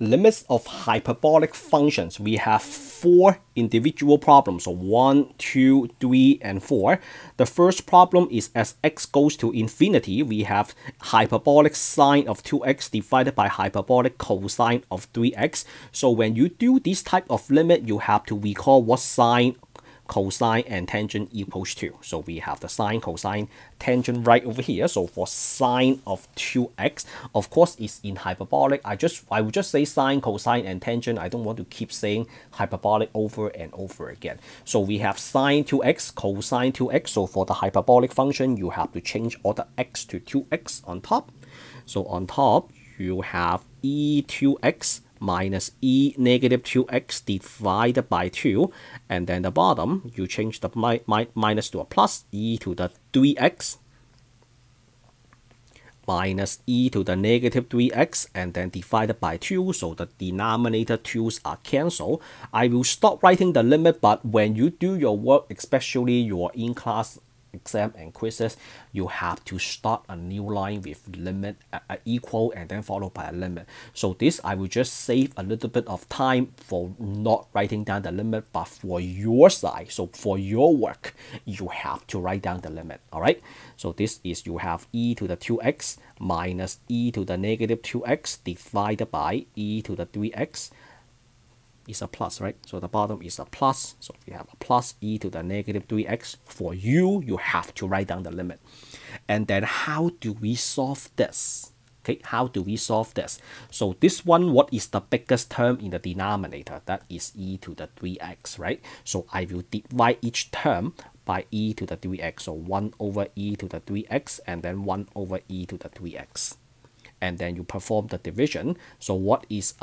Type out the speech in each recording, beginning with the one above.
limits of hyperbolic functions. We have 4 individual problems, so 1, 2, 3, and 4. The first problem is as x goes to infinity, we have hyperbolic sine of 2x divided by hyperbolic cosine of 3x. So when you do this type of limit, you have to recall what sine, cosine, and tangent equals to. So we have the sine, cosine, tangent right over here. So for sine of 2x, of course it's in hyperbolic. I would just say sine, cosine, and tangent. I don't want to keep saying hyperbolic over and over again. So we have sine 2x, cosine 2x. So for the hyperbolic function, you have to change all the x to 2x on top. So on top, you have e2x minus e negative 2x divided by 2, and then the bottom you change the minus to a plus, e to the 3x minus e to the negative 3x, and then divided by 2, so the denominator 2's are cancelled. I will stop writing the limit, but when you do your work, especially your in-class exam and quizzes, you have to start a new line with limit equal and then followed by a limit. So this I will just save a little bit of time for not writing down the limit, but for your side, so for your work, you have to write down the limit. All right, so this is, you have e to the 2x minus e to the negative 2x divided by e to the 3x is a plus, right? So the bottom is a plus. So we have a plus e to the negative 3x. For you, you have to write down the limit. And then how do we solve this? Okay, how do we solve this? So this one, what is the biggest term in the denominator? That is e to the 3x, right? So I will divide each term by e to the 3x. So 1 over e to the 3x and then 1 over e to the 3x. And then you perform the division. So what is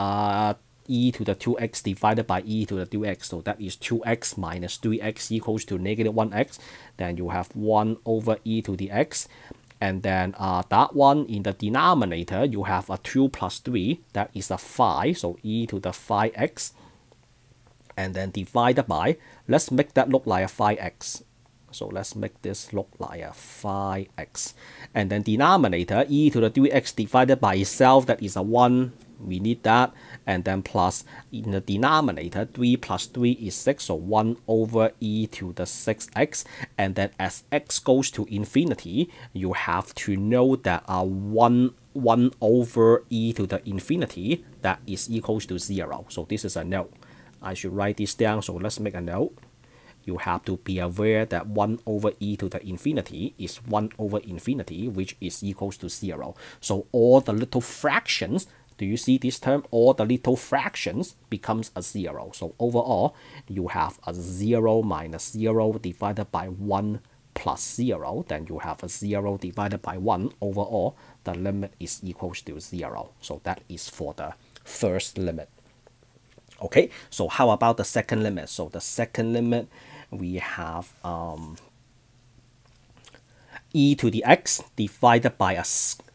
e to the 2x divided by e to the 3x, so that is 2x minus 3x equals to negative 1x. Then you have 1 over e to the x, and then that one in the denominator you have a 2 plus 3, that is a 5, so e to the 5x, and then divided by, let's make that look like a 5x. So let's make this look like a 5x, and then denominator e to the 3x divided by itself, that is a 1, we need that, and then plus in the denominator 3 plus 3 is 6, so 1 over e to the 6x, and then as x goes to infinity, you have to know that 1 over e to the infinity, that is equals to 0. So this is a note. I should write this down, so let's make a note. You have to be aware that 1 over e to the infinity is 1 over infinity, which is equals to 0. So all the little fractions, do you see this term? All the little fractions becomes a 0. So overall, you have a 0 minus 0 divided by 1 plus 0. Then you have a 0 divided by 1. Overall, the limit is equals to 0. So that is for the first limit. Okay, so how about the second limit? So the second limit, we have e to the x divided by a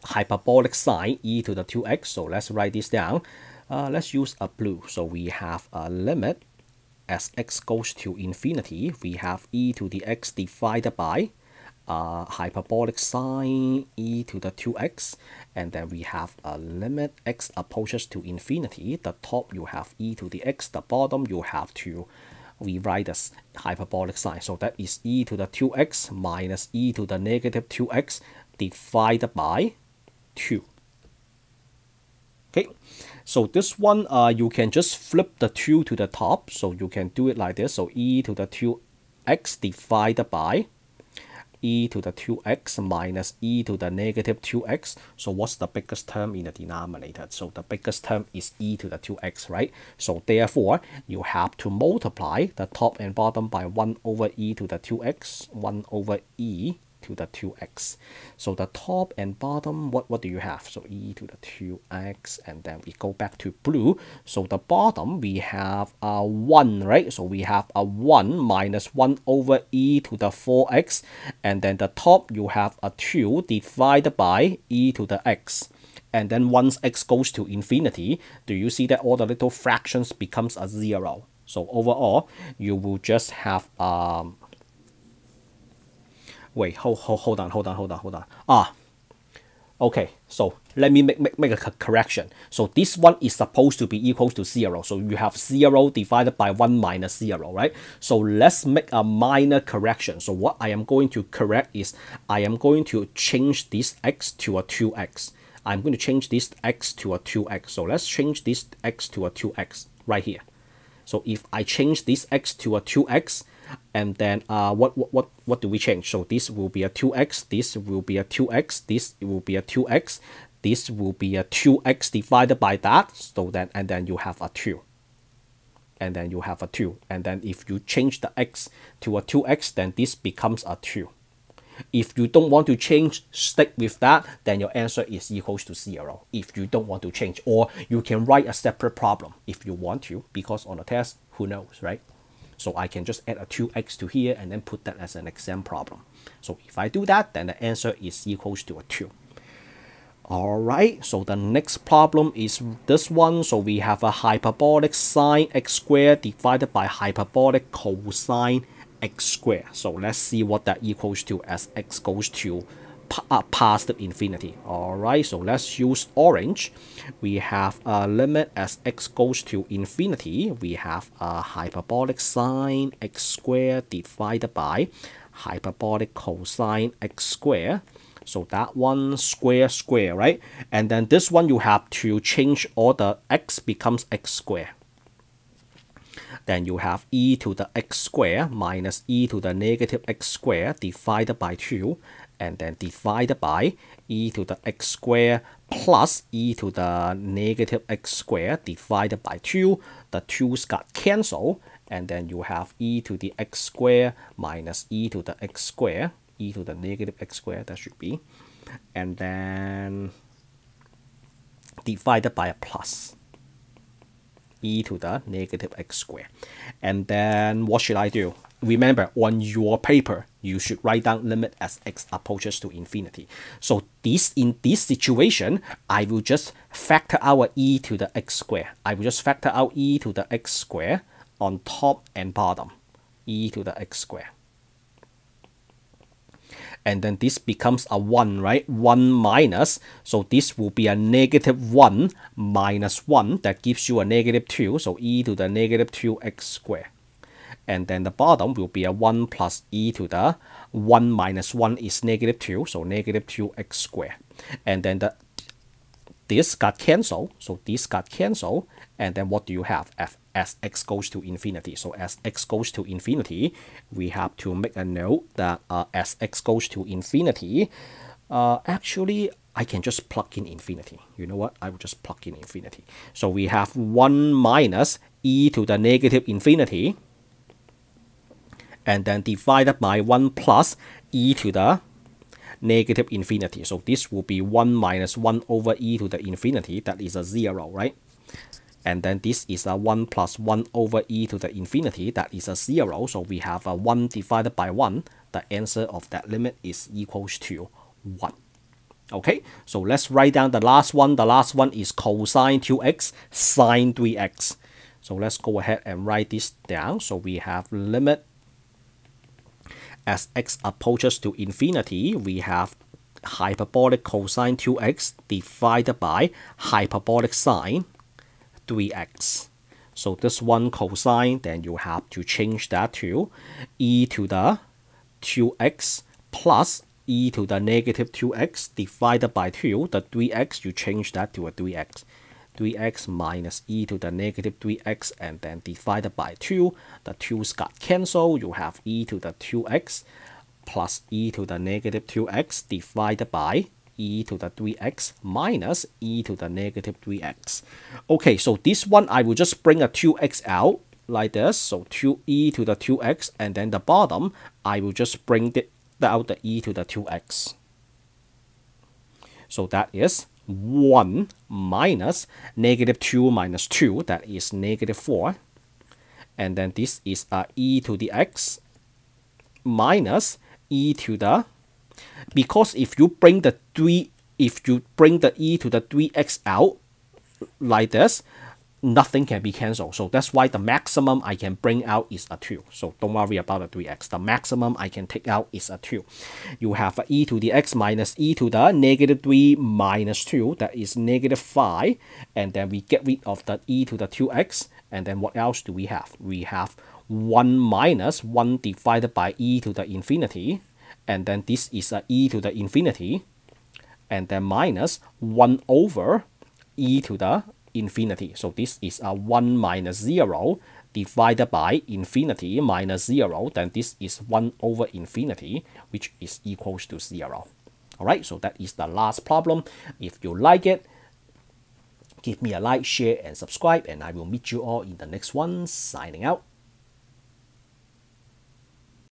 hyperbolic sine e to the 2x. So let's write this down. Let's use a blue. So we have a limit as x goes to infinity. We have e to the x divided by hyperbolic sine e to the 2x, and then we have a limit x approaches to infinity. The top you have e to the x, the bottom you have to rewrite as hyperbolic sine. So that is e to the 2x minus e to the negative 2x divided by 2. Okay, so this one you can just flip the 2 to the top. So you can do it like this. So e to the 2x divided by e to the 2x minus e to the negative 2x. So what's the biggest term in the denominator? So the biggest term is e to the 2x, right? So therefore, you have to multiply the top and bottom by 1 over e to the 2x, 1 over e to the 2x. So the top and bottom, what do you have? So e to the 2x, and then we go back to blue. So the bottom, we have a 1, right? So we have a 1 minus 1 over e to the 4x, and then the top, you have a 2 divided by e to the x. And then once x goes to infinity, do you see that all the little fractions becomes a 0? So overall, you will just have wait, hold on. Okay, so let me make a correction. So this one is supposed to be equal to 0. So you have 0 divided by 1 minus 0, right? So let's make a minor correction. So what I am going to correct is I am going to change this x to a 2x. I'm going to change this x to a 2x. So let's change this x to a 2x right here. So if I change this x to a 2x, and then what do we change? So this will be a 2x, this will be a 2x, this will be a 2x, this will be a 2x divided by that. So then, and then you have a 2. And then you have a 2. And then if you change the x to a 2x, then this becomes a 2. If you don't want to change, stick with that, then your answer is equals to 0. If you don't want to change, or you can write a separate problem if you want to, because on the test, who knows, right? So I can just add a 2x to here and then put that as an exam problem. So if I do that, then the answer is equals to a 2. Alright, so the next problem is this one. So we have a hyperbolic sine x squared divided by hyperbolic cosine x squared. So let's see what that equals to as x goes to past infinity. Alright, so let's use orange. We have a limit as x goes to infinity. We have a hyperbolic sine x squared divided by hyperbolic cosine x squared. So that one square, right? And then this one you have to change all the x becomes x squared. Then you have e to the x squared minus e to the negative x squared divided by 2, and then divided by e to the x squared plus e to the negative x squared divided by 2. The 2's got cancelled, and then you have e to the x squared minus e to the x squared, e to the negative x squared, that should be, and then divided by a plus, e to the negative x squared. And then what should I do? Remember, on your paper, you should write down limit as x approaches to infinity. So in this situation, I will just factor out e to the x squared. I will just factor out e to the x squared on top and bottom, e to the x squared. And then this becomes a 1, right? 1 minus, so this will be a negative 1 minus 1. That gives you a negative 2, so e to the negative 2x squared. And then the bottom will be a 1 plus e to the 1 minus 1 is negative 2, so negative 2x squared. And then this got cancelled, so this got cancelled. And then what do you have? As x goes to infinity. So as x goes to infinity, we have to make a note that as x goes to infinity, actually, I can just plug in infinity. You know what? I will just plug in infinity. So we have 1 minus e to the negative infinity, and then divided by 1 plus e to the negative infinity. So this will be 1 minus 1 over e to the infinity. That is a 0, right? And then this is a 1 plus 1 over e to the infinity. That is a 0. So we have a 1 divided by 1. The answer of that limit is equals to 1. Okay, so let's write down the last one. The last one is cosine 2x sine 3x. So let's go ahead and write this down. So we have limit as x approaches to infinity. We have hyperbolic cosine 2x divided by hyperbolic sine 3x. So this one cosine, then you have to change that to e to the 2x plus e to the negative 2x divided by 2. The 3x, you change that to a 3x. 3x minus e to the negative 3x, and then divided by 2. The 2's got cancelled. You have e to the 2x plus e to the negative 2x divided by e to the 3x minus e to the negative 3x. Okay, so this one I will just bring a 2x out like this. So 2e to the 2x, and then the bottom I will just bring out the e to the 2x. So that is 1 minus negative 2 minus 2, that is negative 4. And then this is e to the x minus e to the, because if you bring the e to the 3x out like this, nothing can be cancelled. So that's why the maximum I can bring out is a 2. So don't worry about the 3x. The maximum I can take out is a 2. You have e to the x minus e to the negative 3 minus 2. That is negative 5. And then we get rid of the e to the 2x. And then what else do we have? We have 1 minus 1 divided by e to the infinity. And then this is a e to the infinity. And then minus 1 over e to the infinity. So this is a 1 minus 0 divided by infinity minus 0. Then this is 1 over infinity, which is equals to 0. Alright, so that is the last problem. If you like it, give me a like, share, and subscribe, and I will meet you all in the next one. Signing out.